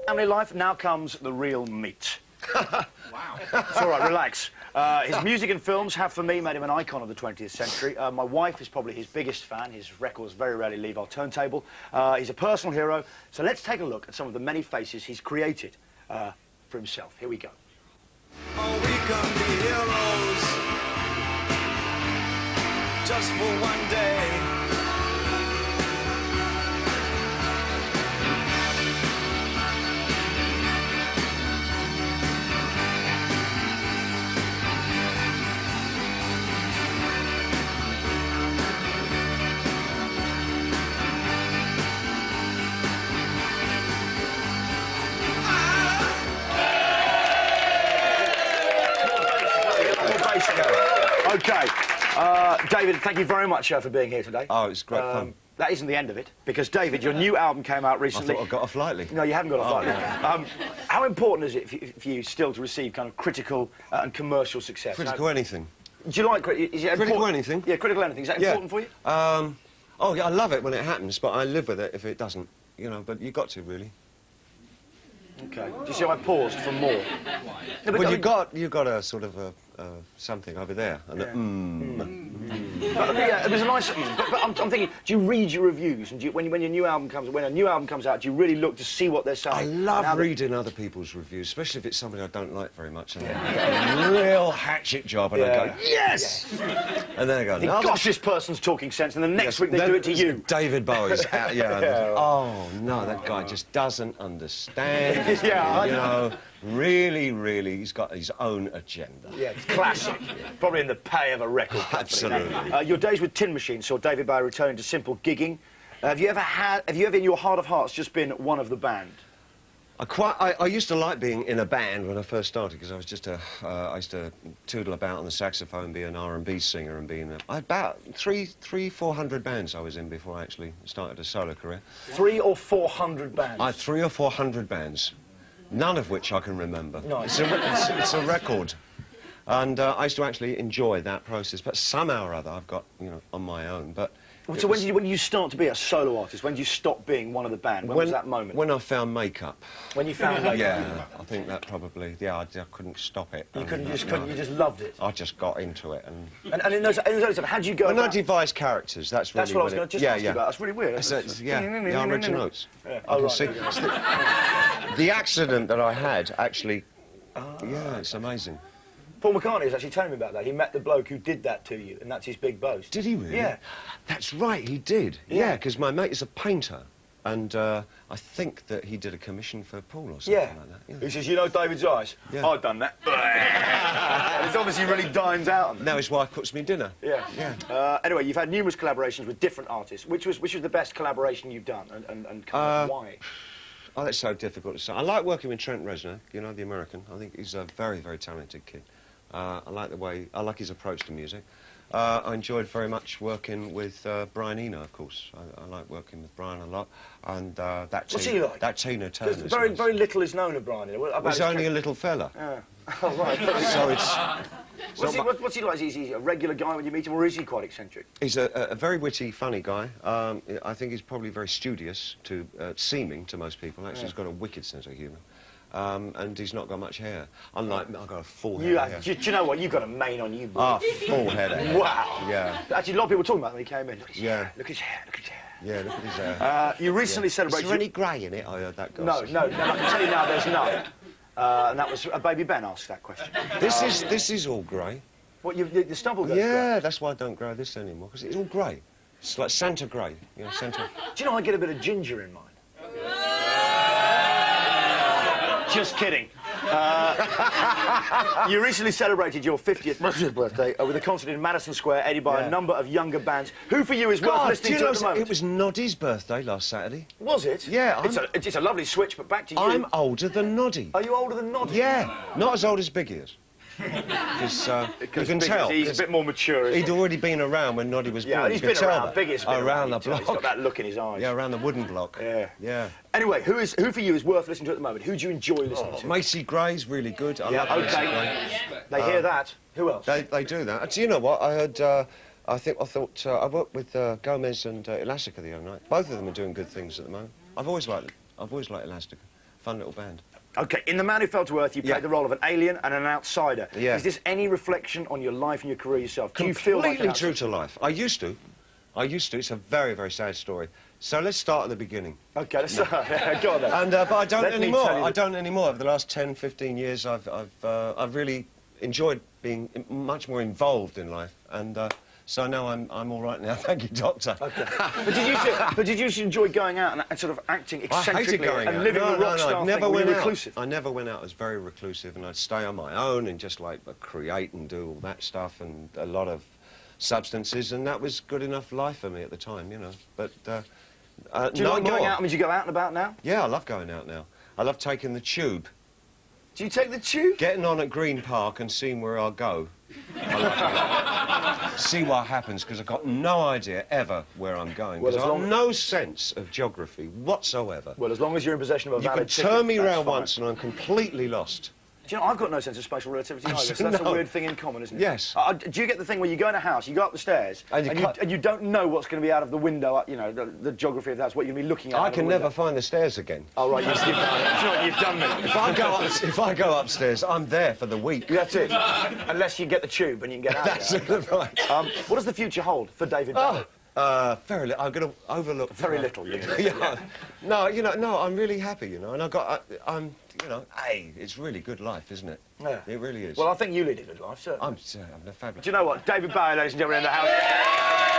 Family life, now comes the real meat. Wow. It's all right, relax. His music and films have, for me, made him an icon of the 20th century. My wife is probably his biggest fan. His records very rarely leave our turntable. He's a personal hero. So let's take a look at some of the many faces he's created for himself. Here we go. Oh, we can be heroes just for one day. OK. David, thank you very much for being here today. Oh, it's great fun. That isn't the end of it, because, David, your new album came out recently. I thought I got off lightly. No, you haven't got off lightly. How important is it for you still to receive kind of critical and commercial success? Critical anything. Do you like... Is it critical anything? Yeah, critical anything. Is that important for you? Oh, yeah, I love it when it happens, but I live with it if it doesn't, you know, but you've got to, really. OK. Do you see I paused for more? No, well, you've got a sort of something over there. And yeah, it was a nice... But I'm thinking, do you read your reviews? And do you, when a new album comes out, do you really look to see what they're saying? I love reading other people's reviews, especially if it's something I don't like very much. And a real hatchet job, and I go, yes! And then I go, no, gosh, this person's talking sense, and the next week they do it to you. David Bowie's out, oh, no, that guy just doesn't understand. Yeah, you know, really, he's got his own agenda. Yeah, it's classic. Probably in the pay of a record company. Absolutely. Your days with Tin Machine saw David Bowie returning to simple gigging. Have you ever in your heart of hearts just been one of the band? I used to like being in a band when I first started, because I was just I used to tootle about on the saxophone, be an R&B singer, and being about 400 bands I was in before I actually started a solo career. 300 or 400 bands? 300 or 400 bands, none of which I can remember. Nice. It's a record. And I used to actually enjoy that process, but somehow or other I've got, you know, on my own. But so when did you start to be a solo artist? When did you stop being one of the band? When was that moment? When I found makeup. When you found makeup? Yeah, I think that probably, yeah, I couldn't stop it. You just loved it? I just got into it. And in those times, how did you go about... When I devise characters, that's really... That's what I was going to just ask you about. That's really weird. Yeah, I read your notes. Yeah. Oh, right. See, the accident that I had, actually... Yeah, it's amazing. Paul McCartney was actually telling me about that. He met the bloke who did that to you, and that's his big boast. Did he really? Yeah. That's right, he did. Yeah, because my mate is a painter, and I think that he did a commission for Paul or something like that. Yeah. He says, you know David's eyes? Yeah. I've done that. And it's obviously really dines out on them. Now his wife cooks me dinner. Yeah. Anyway, you've had numerous collaborations with different artists. Which was the best collaboration you've done, and kind of why? Oh, that's so difficult to say. I like working with Trent Reznor, you know, the American. I think he's a very, very talented kid. I like his approach to music. I enjoyed very much working with Brian Eno, of course. I like working with Brian a lot. And what's he like? That Tina Turner. Very little is known of Brian Eno. He's only a little fella. Oh, right. So it's... What's he like? Is he a regular guy when you meet him, or is he quite eccentric? He's a very witty, funny guy. I think he's probably very studious, seeming to most people. Actually, he's got a wicked sense of humour. And he's not got much hair. Unlike me, I've got a full head of hair. Do you know what? You've got a mane on you, boy. Ah, full head of hair. Wow. Yeah. Actually, a lot of people were talking about it when he came in. Look at his hair. Look at his hair. Look at his hair. Yeah, look at his hair. You recently celebrated... Is there any grey in it? I heard that guy. No, I can tell you now there's none. And that was... Baby Ben asked that question. This is all grey. What, the stubble goes grey? Yeah, that's why I don't grow this anymore, because it's all grey. It's like Santa grey, you know, Santa... Do you know I get a bit of ginger in mine? Just kidding. You recently celebrated your 50th birthday with a concert in Madison Square, aided by a number of younger bands. Who for you is worth listening to at the moment? It was Noddy's birthday last Saturday. Was it? Yeah. It's a lovely switch, but back to you. I'm older than Noddy. Are you older than Noddy? Yeah. Not as old as Biggie is. Because you can tell. He's a bit more mature, isn't he? He'd already been around when Noddy was born. Yeah, he's been around. Biggie's been around the block. He's got that look in his eyes. Yeah, around the wooden block. Yeah. Yeah. Anyway, who for you is worth listening to at the moment? Who do you enjoy listening to? Macy Gray's really good. I love Macy Gray. They hear that. Who else? They do that. Do you know what? I heard... I thought I worked with Gomez and Elastica the other night. Both of them are doing good things at the moment. I've always liked Elastica. fun little band. OK, in The Man Who Fell to Earth, you played the role of an alien and an outsider. Yeah. Is this any reflection on your life and your career yourself? Do you feel like Completely true to life. I used to. It's a very, very sad story. So let's start at the beginning. OK, let's go on then. And, but I don't Let me anymore. tell you I don't anymore. Over the last 10, 15 years, I've really enjoyed being much more involved in life. And so now I'm all right now. Thank you, Doctor. OK. But did you enjoy going out and sort of acting eccentrically and living the rock star I thing? never Were you went reclusive? out. I never went out. I was very reclusive, and I'd stay on my own and just like create and do all that stuff and a lot of substances, and that was good enough life for me at the time, you know. But do you like going out? I mean, do you go out and about now? Yeah, I love going out now. I love taking the tube. Do you take the tube? Getting on at Green Park and seeing where I'll go. I like that. See what happens, because I've got no idea ever where I'm going. Well, Because I've got no sense of geography whatsoever. Well, as long as you're in possession of a You valid can ticket, turn me that's round fine. once and I'm completely lost. Do you know, I've got no sense of spatial relativity either, so that's a No. weird thing in common, isn't it? Yes. Do you get the thing where you go in a house, you go up the stairs, And and you don't know what's going to be out of the window, you know, the geography of the house, what you're going to be looking at I out of can the window. never find the stairs again. Oh, right, you've done you've done me. If I go upstairs, I'm there for the week. That's it. Unless you get the tube and you can get out That's of there. it, right. What does the future hold for David Bowie? Very little. I'm going to overlook... Very little, you know. Yeah. No, you know, no, I'm really happy, you know, and I'm, you know, hey, it's really good life, isn't it? Yeah. It really is. Well, I think you lead a good life, certainly. I'm fabulous. Do you know what? David Bowie, ladies and gentlemen, in the house.